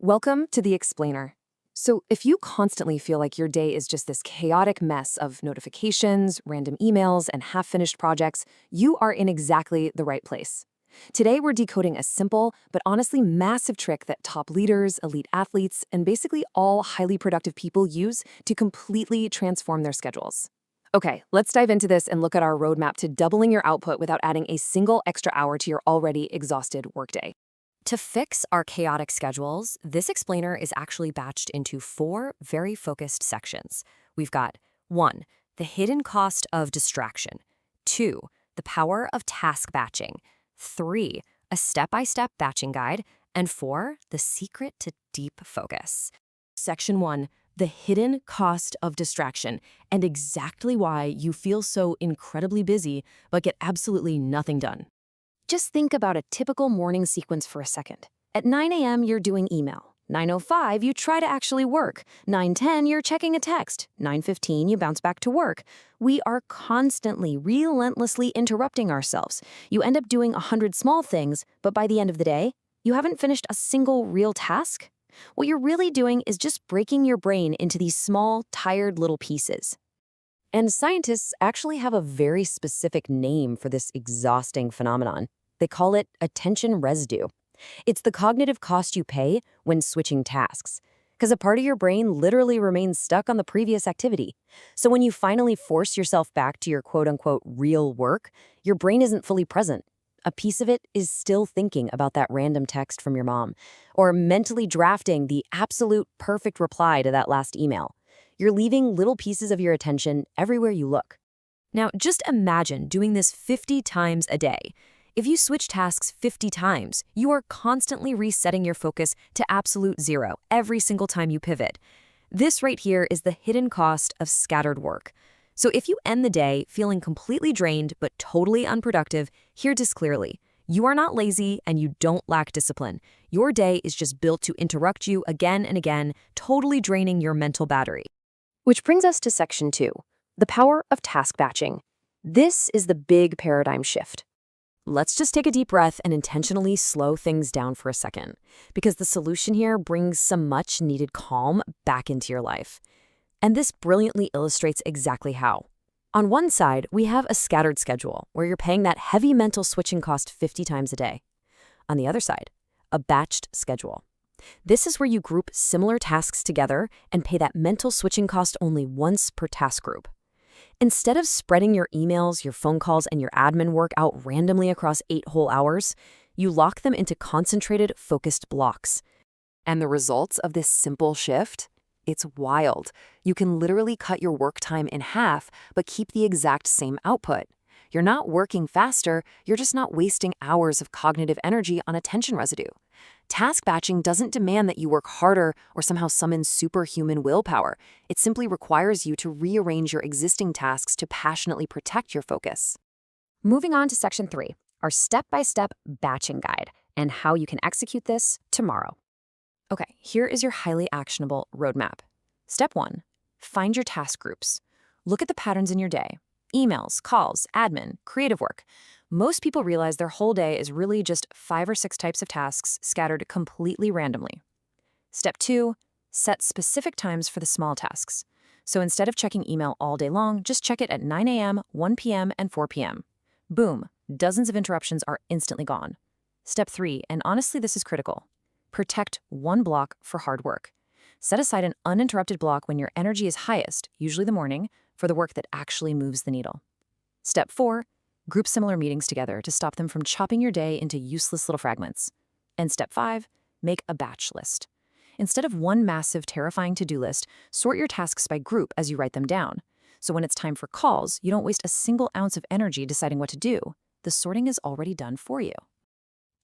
Welcome to The Explainer. So, if you constantly feel like your day is just this chaotic mess of notifications, random emails, and half finished projects, you are in exactly the right place. Today, we're decoding a simple but honestly massive trick that top leaders, elite athletes, and basically all highly productive people use to completely transform their schedules. Okay, let's dive into this and look at our roadmap to doubling your output without adding a single extra hour to your already exhausted workday. To fix our chaotic schedules, this explainer is actually batched into four very focused sections. We've got 1. The hidden cost of distraction. 2. The power of task batching. 3. A step-by-step batching guide. And 4. The secret to deep focus. Section 1. The hidden cost of distraction, and exactly why you feel so incredibly busy but get absolutely nothing done. Just think about a typical morning sequence for a second. At 9 a.m., you're doing email. 9:05, you try to actually work. 9:10, you're checking a text. 9:15, you bounce back to work. We are constantly, relentlessly interrupting ourselves. You end up doing 100 small things, but by the end of the day, you haven't finished a single real task. What you're really doing is just breaking your brain into these small, tired little pieces. And scientists actually have a very specific name for this exhausting phenomenon. They call it attention residue. It's the cognitive cost you pay when switching tasks, because a part of your brain literally remains stuck on the previous activity. So when you finally force yourself back to your quote-unquote real work, your brain isn't fully present. A piece of it is still thinking about that random text from your mom, or mentally drafting the absolute perfect reply to that last email. You're leaving little pieces of your attention everywhere you look. Now, just imagine doing this 50 times a day. If you switch tasks 50 times, you are constantly resetting your focus to absolute zero every single time you pivot. This right here is the hidden cost of scattered work. So if you end the day feeling completely drained but totally unproductive, hear this clearly. You are not lazy and you don't lack discipline. Your day is just built to interrupt you again and again, totally draining your mental battery. Which brings us to section 2, the power of task batching. This is the big paradigm shift. Let's just take a deep breath and intentionally slow things down for a second, because the solution here brings some much needed calm back into your life. And this brilliantly illustrates exactly how. On one side, we have a scattered schedule where you're paying that heavy mental switching cost 50 times a day. On the other side, a batched schedule. This is where you group similar tasks together and pay that mental switching cost only once per task group. Instead of spreading your emails, your phone calls, and your admin work out randomly across 8 whole hours, you lock them into concentrated, focused blocks. And the results of this simple shift? It's wild. You can literally cut your work time in half, but keep the exact same output. You're not working faster, you're just not wasting hours of cognitive energy on attention residue. Task batching doesn't demand that you work harder or somehow summon superhuman willpower. It simply requires you to rearrange your existing tasks to passionately protect your focus. Moving on to section 3, our step-by-step batching guide, and how you can execute this tomorrow. Okay, here is your highly actionable roadmap. Step 1, find your task groups. Look at the patterns in your day. Emails, calls, admin, creative work. Most people realize their whole day is really just 5 or 6 types of tasks scattered completely randomly. Step 2, set specific times for the small tasks. So instead of checking email all day long, just check it at 9 a.m., 1 p.m., and 4 p.m. Boom, dozens of interruptions are instantly gone. Step 3, and honestly this is critical. Protect one block for hard work. Set aside an uninterrupted block when your energy is highest, usually the morning, for the work that actually moves the needle. Step 4, group similar meetings together to stop them from chopping your day into useless little fragments. And Step 5, make a batch list. Instead of one massive, terrifying to-do list, sort your tasks by group as you write them down. So when it's time for calls, you don't waste a single ounce of energy deciding what to do. The sorting is already done for you.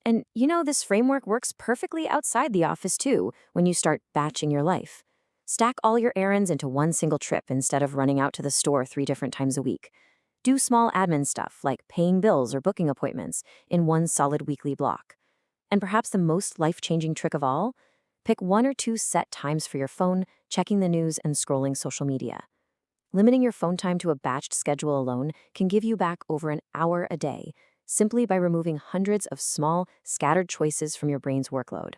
And this framework works perfectly outside the office too, when you start batching your life. Stack all your errands into one single trip instead of running out to the store 3 different times a week. Do small admin stuff like paying bills or booking appointments in one solid weekly block. And perhaps the most life-changing trick of all, pick 1 or 2 set times for your phone, checking the news, and scrolling social media. Limiting your phone time to a batched schedule alone can give you back over an hour a day, simply by removing hundreds of small, scattered choices from your brain's workload.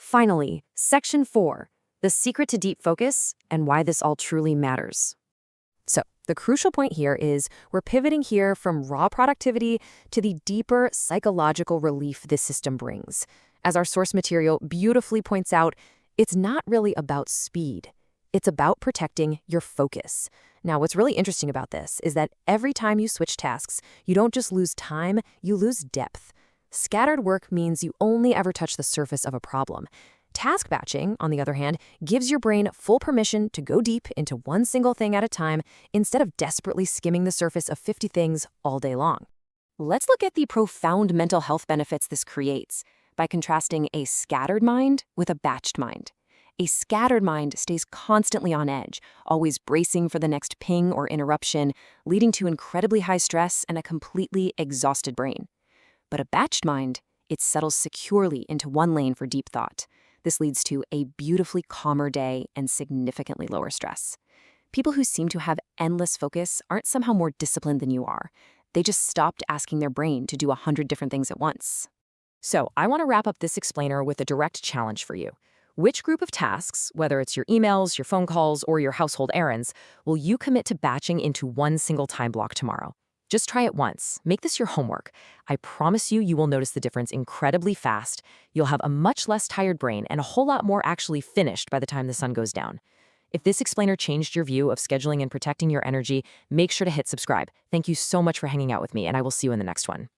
Finally, Section 4, the secret to deep focus and why this all truly matters. So, the crucial point here is we're pivoting here from raw productivity to the deeper psychological relief this system brings. As our source material beautifully points out, it's not really about speed. It's about protecting your focus. Now, what's really interesting about this is that every time you switch tasks, you don't just lose time, you lose depth. Scattered work means you only ever touch the surface of a problem. Task batching, on the other hand, gives your brain full permission to go deep into one single thing at a time instead of desperately skimming the surface of 50 things all day long. Let's look at the profound mental health benefits this creates by contrasting a scattered mind with a batched mind. A scattered mind stays constantly on edge, always bracing for the next ping or interruption, leading to incredibly high stress and a completely exhausted brain. But a batched mind, it settles securely into one lane for deep thought. This leads to a beautifully calmer day and significantly lower stress. People who seem to have endless focus aren't somehow more disciplined than you are. They just stopped asking their brain to do 100 different things at once. So, I want to wrap up this explainer with a direct challenge for you. Which group of tasks, whether it's your emails, your phone calls, or your household errands, will you commit to batching into one single time block tomorrow? Just try it once. Make this your homework. I promise you, you will notice the difference incredibly fast. You'll have a much less tired brain and a whole lot more actually finished by the time the sun goes down. If this explainer changed your view of scheduling and protecting your energy, make sure to hit subscribe. Thank you so much for hanging out with me, and I will see you in the next one.